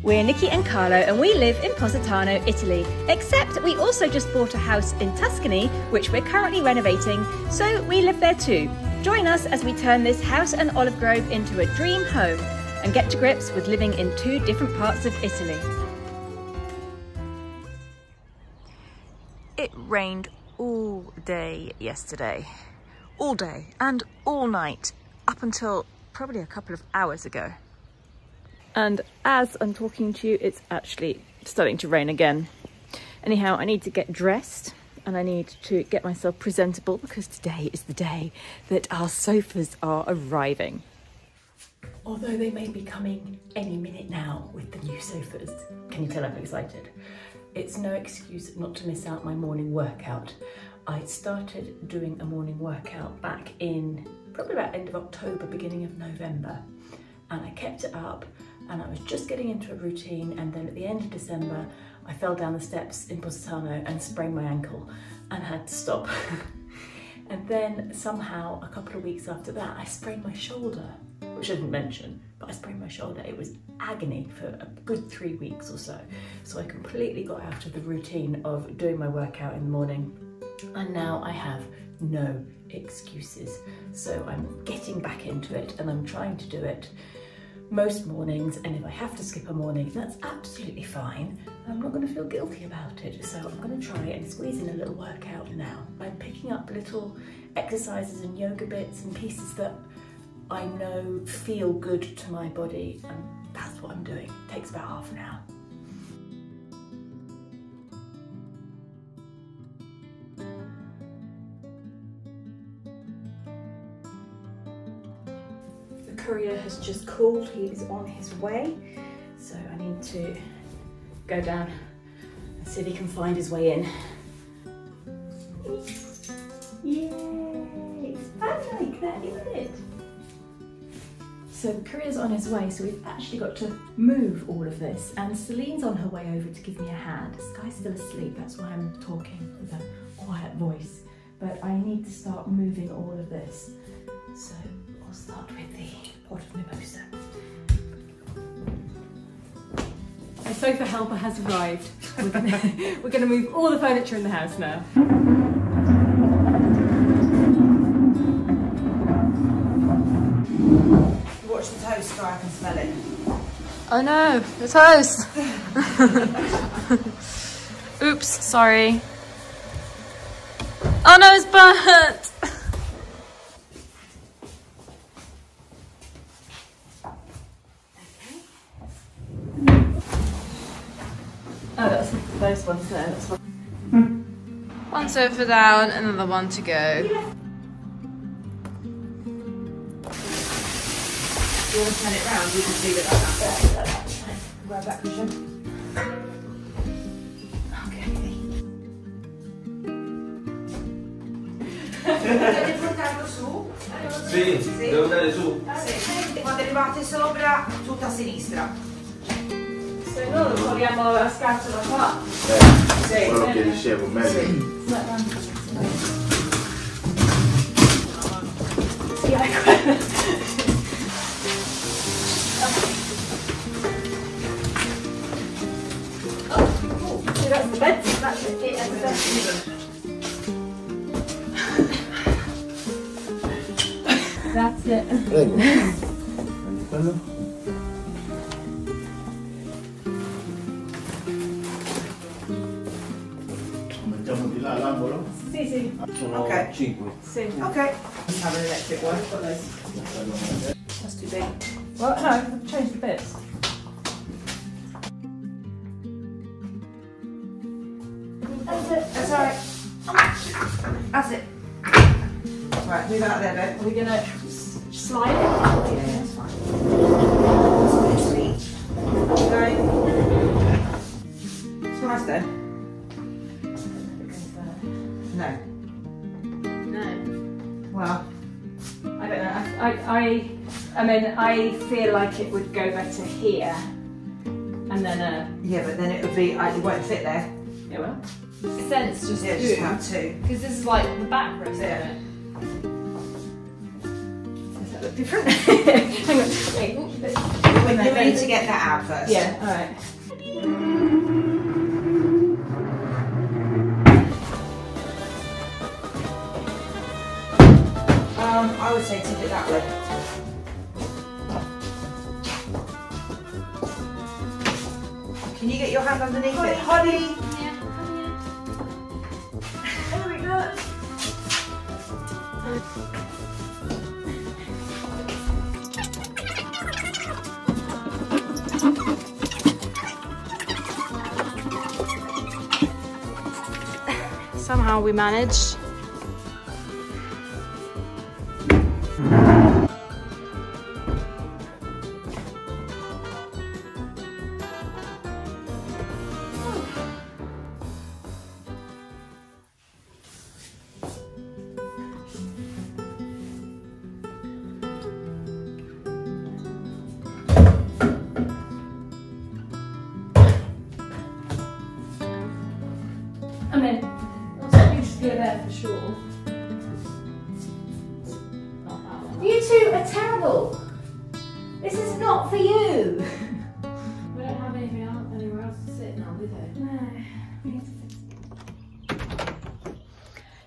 We're Nikki and Carlo and we live in Positano, Italy, except we also just bought a house in Tuscany, which we're currently renovating, so we live there too. Join us as we turn this house and olive grove into a dream home and get to grips with living in two different parts of Italy. It rained all day yesterday, all day and all night, up until probably a couple of hours ago. And as I'm talking to you, it's actually starting to rain again. Anyhow, I need to get dressed and I need to get myself presentable because today is the day that our sofas are arriving. Although they may be coming any minute now with the new sofas. Can you tell I'm excited? It's no excuse not to miss out my morning workout. I started doing a morning workout back in probably about end of October, beginning of November. And I kept it up and I was just getting into a routine, and then at the end of December I fell down the steps in Positano and sprained my ankle and had to stop. And then somehow a couple of weeks after that I sprained my shoulder, which I didn't mention, but I sprained my shoulder. It was agony for a good 3 weeks or so. So I completely got out of the routine of doing my workout in the morning, and now I have no excuses. So I'm getting back into it and I'm trying to do it most mornings, and if I have to skip a morning, that's absolutely fine. I'm not going to feel guilty about it, so I'm going to try and squeeze in a little workout now. I'm picking up little exercises and yoga bits and pieces that I know feel good to my body, and that's what I'm doing. It takes about half an hour. Courier has just called, he is on his way, so I need to go down and see if he can find his way in. Yay! It's fun like that, isn't it? So the courier's on his way, so we've actually got to move all of this, and Celine's on her way over to give me a hand. Sky's still asleep, that's why I'm talking with a quiet voice, but I need to start moving all of this. So I'll start with the pot of mimosa. A sofa helper has arrived. We're gonna move all the furniture in the house now. Watch the toast so I can smell it. Oh no, the toast! Oops, sorry. Oh no, it's burnt! Oh, that's those ones there. That's one. One sofa down, another one to go. Do you want to turn it round? You just leave it like that. Grab that cushion. Okay. Potete portarlo su? Sì, devo andare su. Sì. Quando arrivate sopra, tutta a sinistra. Se no lo troviamo la scatola qua. Sì, quello che dicevo, meglio. Sì, ecco. So that's the bed, that's it at the bed. That's it. Prego. Prendi quello. Mettiamo di là l'angolo? Sì, sì. Sono Ok. 5. Sì. Okay. Let's have an electric one. That's too big. Well, no, I've changed the bits. That's it. That's alright. That's it. Right, move out there, babe. Are we gonna slide it? Yeah, that's fine. Sweet. Okay. It's nice though. No. No. Well, I don't know. I mean, I feel like it would go better here, and then yeah, but then it would be, it won't fit there. yeah, well, sense just Yeah, just have two. because this is like the back row, isn't Yeah. it? Does that look look different. Hang on. Wait, We need to get that out first. Yeah, alright. I would say tip it that way. Can you get your hand underneath it? Holly! Yeah, there we go. Somehow we managed. I mean, you should be there for sure. You two are terrible. This is not for you. We don't have anywhere else to sit now, do they? No.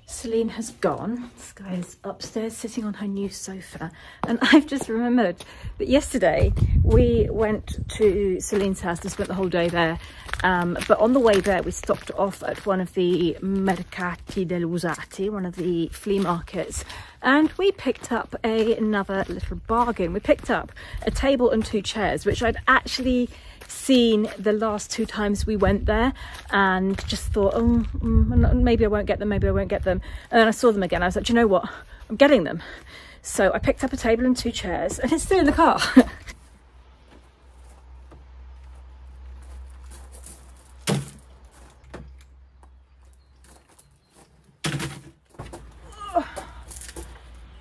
Celine has gone. Sky is upstairs sitting on her new sofa, and I've just remembered that yesterday we went to Celine's house and spent the whole day there, but on the way there we stopped off at one of the Mercati dell'Usati, one of the flea markets, and we picked up another little bargain. We picked up a table and 2 chairs, which I'd actually seen the last 2 times we went there, and just thought, maybe I won't get them, maybe I won't get them. And then I saw them again. I was like, do you know what? I'm getting them. So I picked up a table and 2 chairs, and it's still in the car.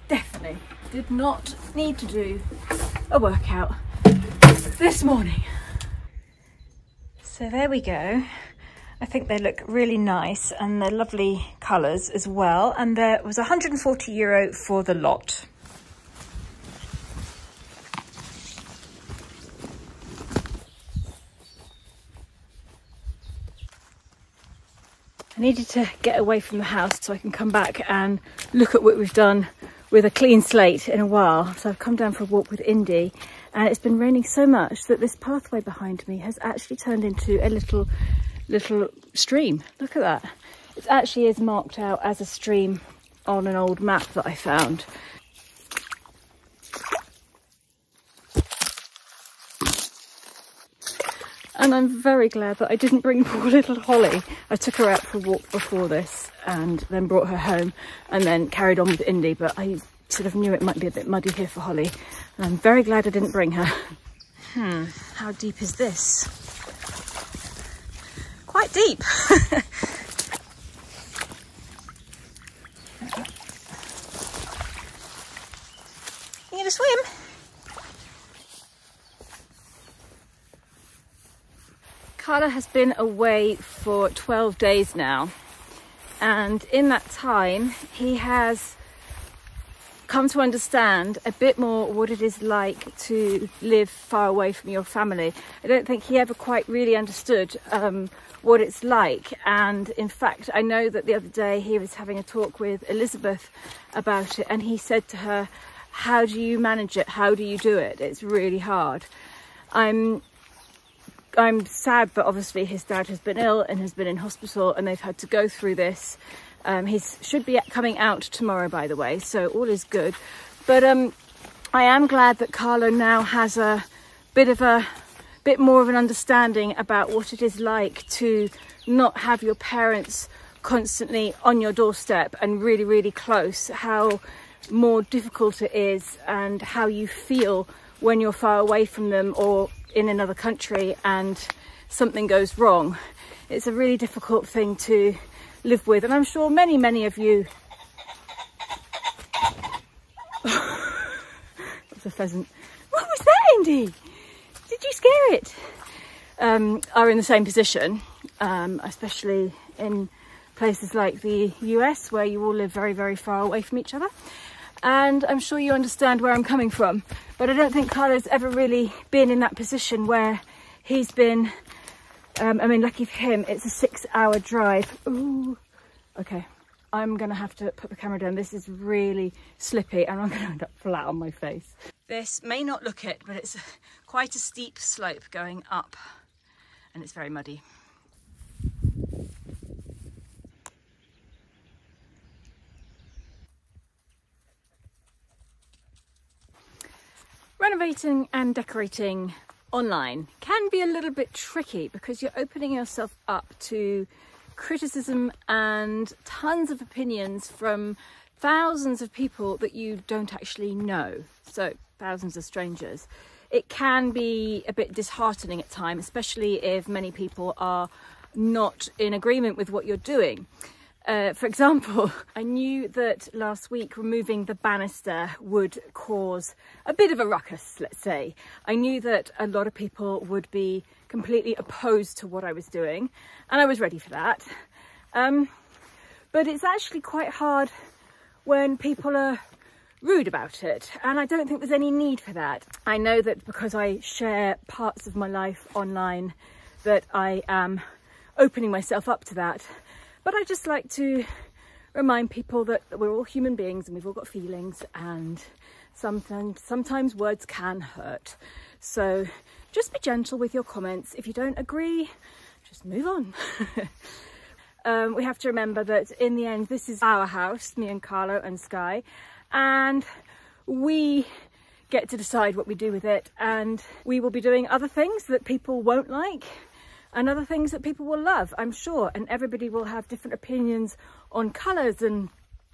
Definitely did not need to do a workout this morning. So there we go. I think they look really nice, and they're lovely colours as well. And there was €140 for the lot. I needed to get away from the house so I can come back and look at what we've done with a clean slate in a while. So I've come down for a walk with Indy, and it's been raining so much that this pathway behind me has actually turned into a little stream. Look at that. It actually is marked out as a stream on an old map that I found. And I'm very glad that I didn't bring poor little Holly. I took her out for a walk before this and then brought her home and then carried on with Indy, but I sort of knew it might be a bit muddy here for Holly. And I'm very glad I didn't bring her. How deep is this? Quite deep. You gonna swim? Carla has been away for 12 days now, and in that time he has come to understand a bit more what it is like to live far away from your family. I don't think he ever quite really understood what it's like, and in fact I know that the other day he was having a talk with Elizabeth about it, and he said to her, how do you manage it? How do you do it? It's really hard. I'm sad, but obviously his dad has been ill and has been in hospital, and they've had to go through this. He should be coming out tomorrow, by the way, so all is good. But I am glad that Carla now has a bit more of an understanding about what it is like to not have your parents constantly on your doorstep and really, really close, how more difficult it is and how you feel when you're far away from them or in another country and something goes wrong. It's a really difficult thing to live with, and I'm sure many of you that's a pheasant. What was that, Indy? Did you scare it? Are in the same position, especially in places like the US where you all live very, very far away from each other. And I'm sure you understand where I'm coming from, but I don't think Carlo's ever really been in that position where he's been, I mean, lucky for him, it's a 6-hour drive. Ooh, okay. I'm gonna have to put the camera down. This is really slippy and I'm gonna end up flat on my face. This may not look it, but it's quite a steep slope going up and it's very muddy. Renovating and decorating online can be a little bit tricky because you're opening yourself up to criticism and tons of opinions from thousands of people that you don't actually know, so thousands of strangers. It can be a bit disheartening at times, especially if many people are not in agreement with what you're doing. For example, I knew that last week removing the banister would cause a bit of a ruckus, let's say. I knew that a lot of people would be completely opposed to what I was doing, and I was ready for that. But it's actually quite hard when people are rude about it, and I don't think there's any need for that. I know that because I share parts of my life online that I am opening myself up to that. But I just like to remind people that we're all human beings and we've all got feelings, and sometimes words can hurt. So just be gentle with your comments. If you don't agree, just move on. We have to remember that in the end, this is our house, me and Carlo and Sky, and we get to decide what we do with it. And we will be doing other things that people won't like, and other things that people will love, I'm sure. And everybody will have different opinions on colours and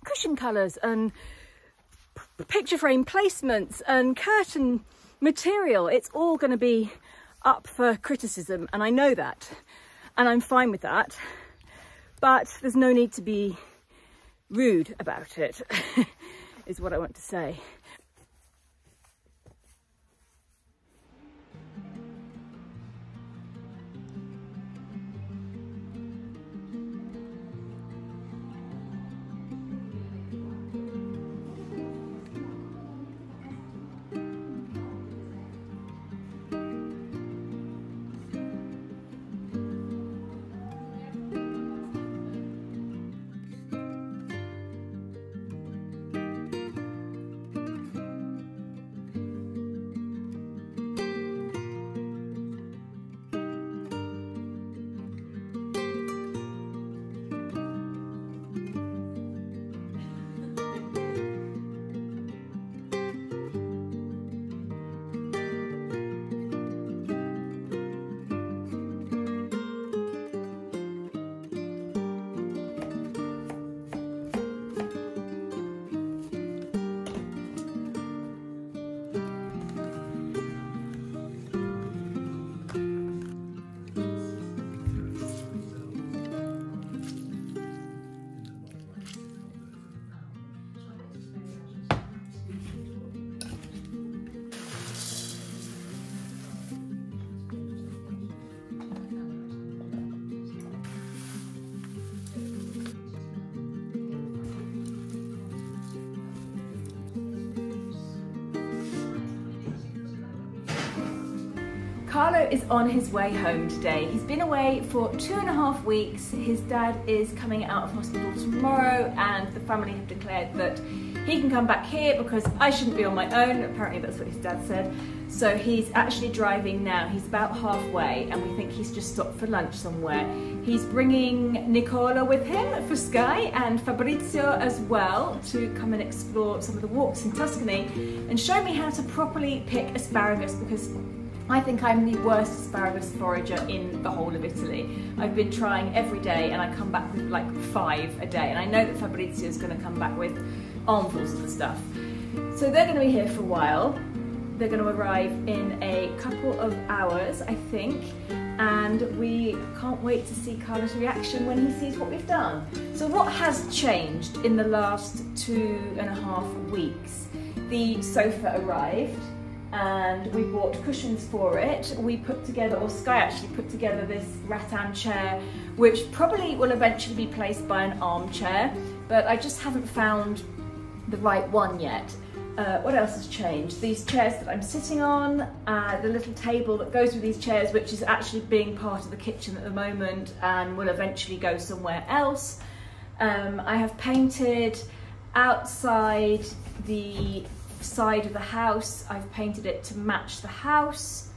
cushion colours and picture frame placements and curtain material. It's all going to be up for criticism, and I know that, and I'm fine with that. But there's no need to be rude about it, is what I want to say. Carlo is on his way home today. He's been away for 2.5 weeks. His dad is coming out of hospital tomorrow, and the family have declared that he can come back here because I shouldn't be on my own. Apparently that's what his dad said. So he's actually driving now. He's about halfway, and we think he's just stopped for lunch somewhere. He's bringing Nicola with him for Sky, and Fabrizio as well, to come and explore some of the walks in Tuscany and show me how to properly pick asparagus, because I think I'm the worst asparagus forager in the whole of Italy. I've been trying every day and I come back with like 5 a day, and I know that Fabrizio is going to come back with armfuls of the stuff. So they're going to be here for a while. They're going to arrive in a couple of hours, I think, and we can't wait to see Carlo's reaction when he sees what we've done. So what has changed in the last 2.5 weeks? The sofa arrived, and we bought cushions for it. We put together, or Sky actually put together, this rattan chair, which probably will eventually be placed by an armchair, but I just haven't found the right one yet. What else has changed? These chairs that I'm sitting on, the little table that goes with these chairs, which is actually being part of the kitchen at the moment and will eventually go somewhere else. I have painted outside the side of the house. I've painted it to match the house.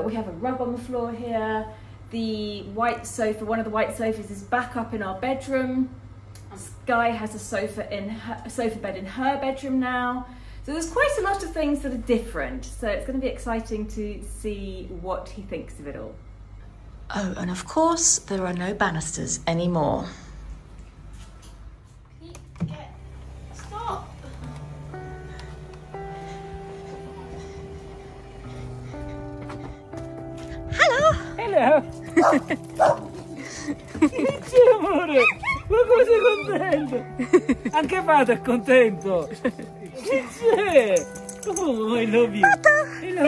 We have a rug on the floor here. The white sofa, one of the white sofas, is back up in our bedroom. Sky has a sofa bed in her bedroom now. So there's quite a lot of things that are different. So it's going to be exciting to see what he thinks of it all. Oh, and of course there are no banisters anymore. Stop! Hello! Che amore, ma come sei contento? Anche Pato è contento. Che c'è? Oh, I love you. Hello.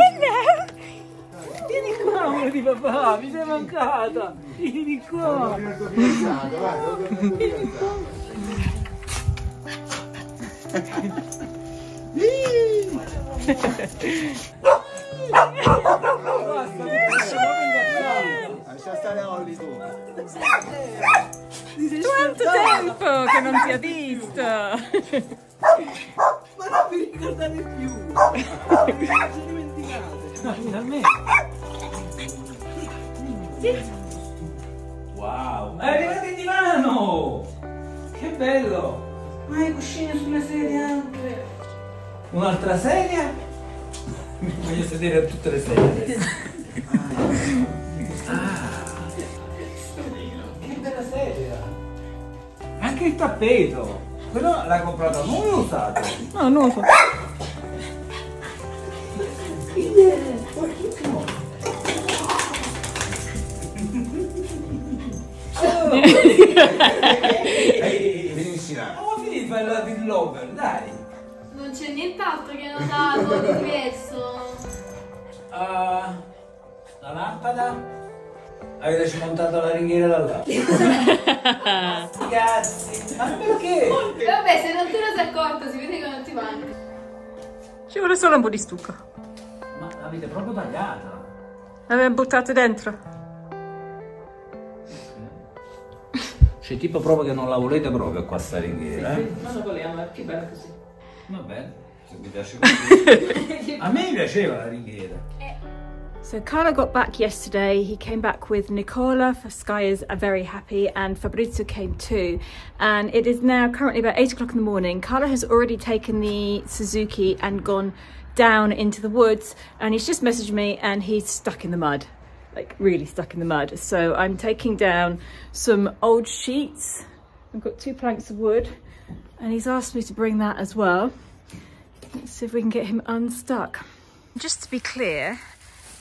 Vieni qua, amore di papà, mi sei mancata. Vieni qua. Vieni qua. Lascia stare Olli tu. Quanto tempo che non ti ha visto! Ma non vi ricordate più. Mi sono dimenticate. No, finalmente. Wow, è arrivato il divano! Che bello! Ma hai cuscini sulle sedie anche. Un'altra sedia? Mi voglio sedere a tutte le sedie adesso. Che bella sedia! Anche il tappeto! Quello l'hai comprato nuovo o usato? No, nuovo. Benissimo. Come finito di fare la lover, dai! Non c'è nient'altro che hanno dato di diverso. La lampada? Avete smontato la ringhiera da là? Cazzi! Ma perché? Vabbè, se non te ne sei accorto, si vede che non ti manca. Ci vuole solo un po' di stucco. Ma l'avete proprio tagliata? L'abbiamo buttato dentro. Cioè tipo proprio che non la volete proprio qua sta ringhiera, eh? Non la vogliamo, è più bella così. Va bene, se mi piace così. A me piaceva la ringhiera. So Carlo got back yesterday. He came back with Nicola. Sky is very happy, and Fabrizio came too. And it is now currently about 8 o'clock in the morning. Carlo has already taken the Suzuki and gone down into the woods, and he's just messaged me and he's stuck in the mud, like really stuck in the mud. So I'm taking down some old sheets. I've got 2 planks of wood, and he's asked me to bring that as well. Let's see if we can get him unstuck. Just to be clear,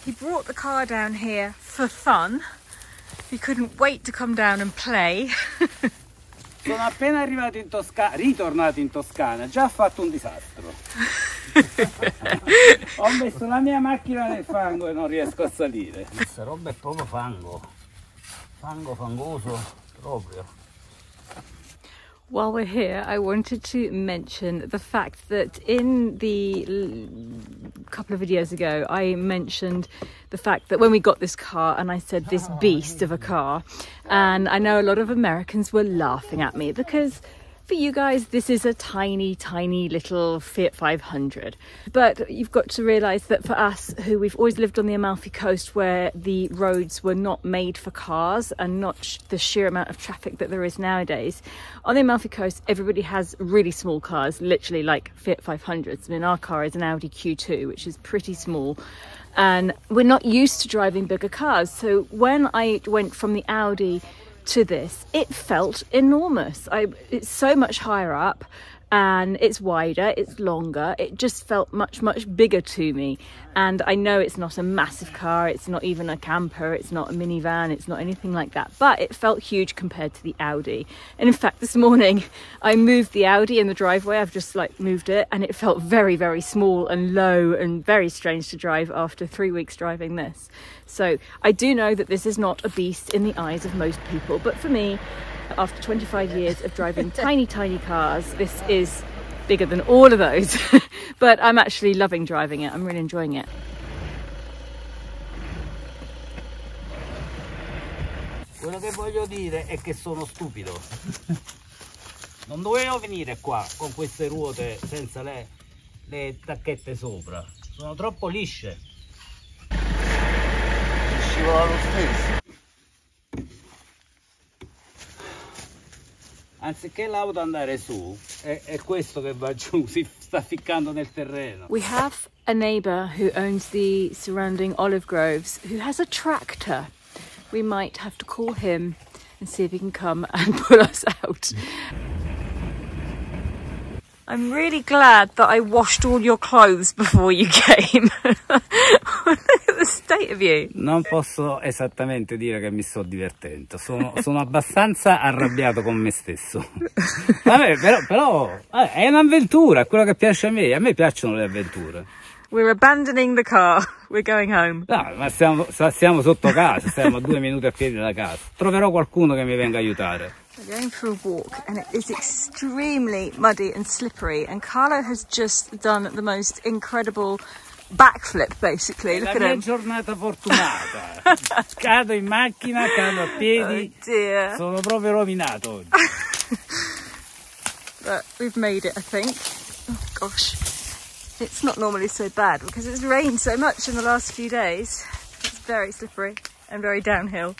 he brought the car down here for fun. He couldn't wait to come down and play. Sono appena arrivato in Toscana, ritornato in Toscana, già ha fatto un disastro. Ho messo la mia macchina nel fango e non riesco a salire. Questa roba è proprio fango. Fango fangoso proprio. While we're here, I wanted to mention the fact that in the couple of videos ago, I mentioned the fact that when we got this car and I said this beast of a car, and I know a lot of Americans were laughing at me because for you guys, this is a tiny, tiny little Fiat 500. But you've got to realise that for us, who we've always lived on the Amalfi Coast where the roads were not made for cars and not the sheer amount of traffic that there is nowadays, on the Amalfi Coast, everybody has really small cars, literally like Fiat 500s. I mean, our car is an Audi Q2, which is pretty small. And we're not used to driving bigger cars. So when I went from the Audi to this, it felt enormous. It's so much higher up and it's wider, it's longer. It just felt much, much bigger to me. And I know it's not a massive car, it's not even a camper, it's not a minivan, it's not anything like that, but it felt huge compared to the Audi. And in fact, this morning I moved the Audi in the driveway. I've just like moved it and it felt very, very small and low and very strange to drive after 3 weeks driving this. So I do know that this is not a beast in the eyes of most people, but for me, after 25 years of driving tiny, tiny cars, this is bigger than all of those. But I'm actually loving driving it. I'm really enjoying it. Quello che voglio dire è che sono stupido. Non dovevo venire qua con queste ruote senza le tacchette sopra. Sono troppo lisce. Scivola lo stesso. Anziché l'auto andare su, è questo che va giù, si sta ficcando nel terreno. We have a neighbour who owns the surrounding olive groves who has a tractor. We might have to call him and see if he can come and pull us out. I'm really glad that I washed all your clothes before you came. Look at the state of you. Non posso esattamente dire che mi sto divertendo, sono abbastanza arrabbiato con me stesso. Vabbè, però è un'avventura, è quello che piace a me piacciono le avventure. We're abandoning the car, we're going home. No, ma stiamo sotto casa, stiamo a 2 minuti a piedi dalla casa. Troverò qualcuno che mi venga a aiutare. We're going for a walk and it is extremely muddy and slippery, and Carlo has just done the most incredible backflip basically. Look at him. La mia giornata fortunata. Cado in macchina, cado a piedi. Oh dear. Sono proprio rovinato oggi. But we've made it, I think. Oh gosh. It's not normally so bad because it's rained so much in the last few days. It's very slippery and very downhill.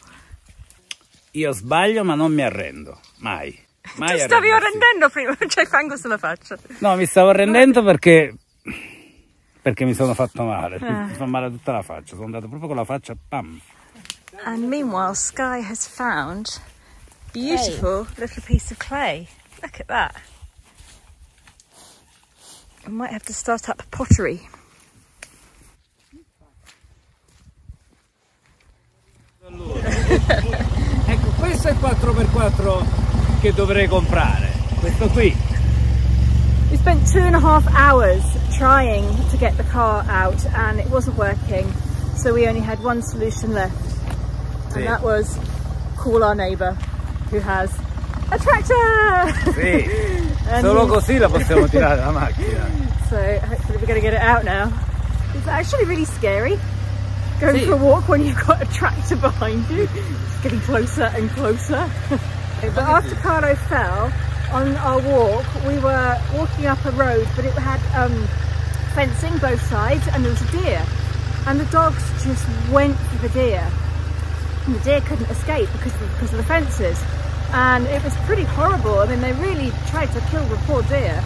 Io sbaglio ma non mi arrendo, mai. Ti stavi arrendendo prima, c'hai fango sulla faccia. No, mi stavo arrendendo perché mi sono fatto male, mi fa male tutta la faccia, sono andato proprio con la faccia, pam. And meanwhile, Sky has found a beautiful little piece of clay. Look at that. We might have to start up pottery. Ecco, questo è il 4x4 che dovrei comprare, questo qui. We spent 2.5 hours trying to get the car out and it wasn't working, so we only had one solution left, and that was call our neighbour who has a tractor! Sì, solo così la possiamo tirare la macchina. So hopefully we're going to get it out now. It's actually really scary going for a walk when you've got a tractor behind you. It's getting closer and closer. But after Carlo fell on our walk, we were walking up a road, but it had fencing both sides, and there was a deer, and the dogs just went for the deer, and the deer couldn't escape because of the fences, and it was pretty horrible. I mean, they really tried to kill the poor deer,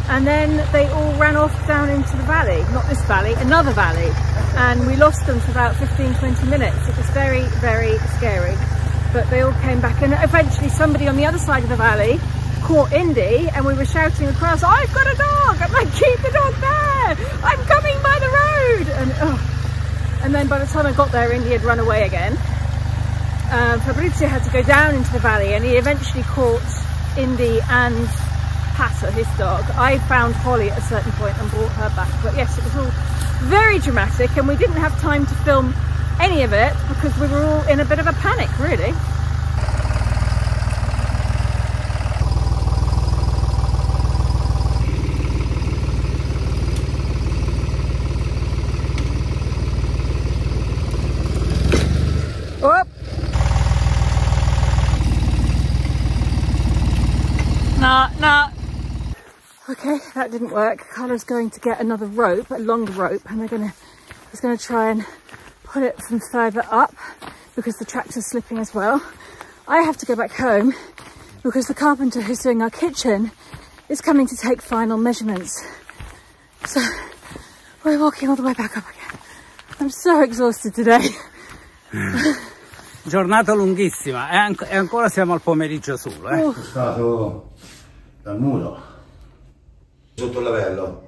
and then they all ran off down into the valley, not this valley, another valley, and we lost them for about 15-20 minutes. It was very, very scary, but they all came back, and eventually somebody on the other side of the valley caught Indy, and we were shouting across, I've got a dog! I'm like, keep the dog there! I'm coming by the road! And then by the time I got there, Indy had run away again. Fabrizio had to go down into the valley, and he eventually caught Indy and Patter, his dog. I found Holly at a certain point and brought her back. But yes, it was all very dramatic, and we didn't have time to film any of it because we were all in a bit of a panic, really. Oh. Nah. Okay, that didn't work. Carlo's going to get another rope, a longer rope, and he's gonna try and put it from further up because the tractor's slipping as well. I have to go back home because the carpenter who's doing our kitchen is coming to take final measurements. So we're walking all the way back up again. I'm so exhausted today. Giornata lunghissima e ancora siamo al pomeriggio solo. Sono stato dal muro sotto il lavello.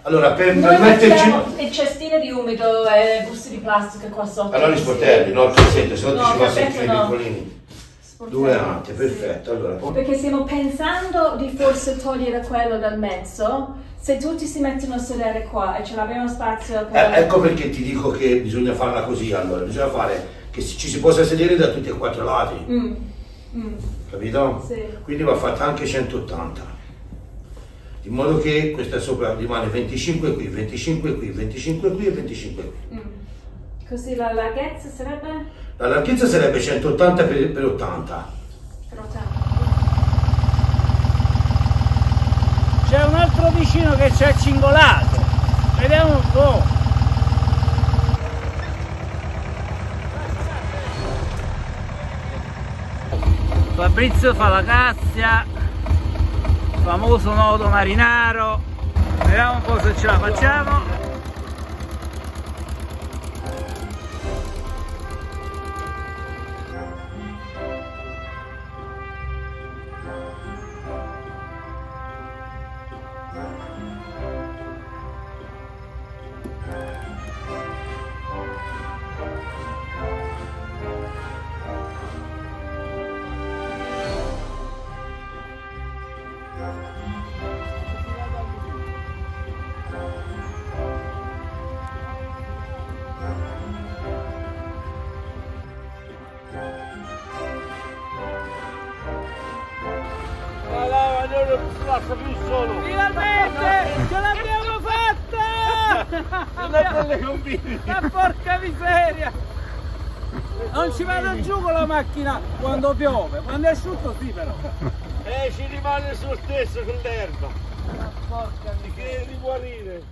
Allora per metterci il cestino di umido e busti di plastica qua sotto. allora gli sportelli, no, il cassetto, se no ci passano i piccolini. Due ante, perfetto. Allora perché stiamo pensando di forse togliere quello dal mezzo. Se tutti si mettono a sedere qua e ce l'abbiamo spazio per... ecco perché ti dico che bisogna farla così. Allora bisogna fare che ci si possa sedere da tutti e 4 lati. Capito? Sì. Quindi va fatta anche 180. in modo che questa sopra rimane 25 qui, 25 qui, 25 qui e 25 qui. Così la larghezza sarebbe? La larghezza sarebbe 180 per 80. Per 80. C'è un altro vicino che c'è cingolato. Vediamo un po'. Fabrizio fa la cazia, famoso nodo marinaro. Vediamo un po' se ce la facciamo. Non si lascia più solo. Finalmente ce l'abbiamo fatta! Ma porca miseria! Non ci vado giù con la macchina quando piove, quando è asciutto sì però. Ci rimane su stesso con l'erba. Ma porca miseria! Che di guarire.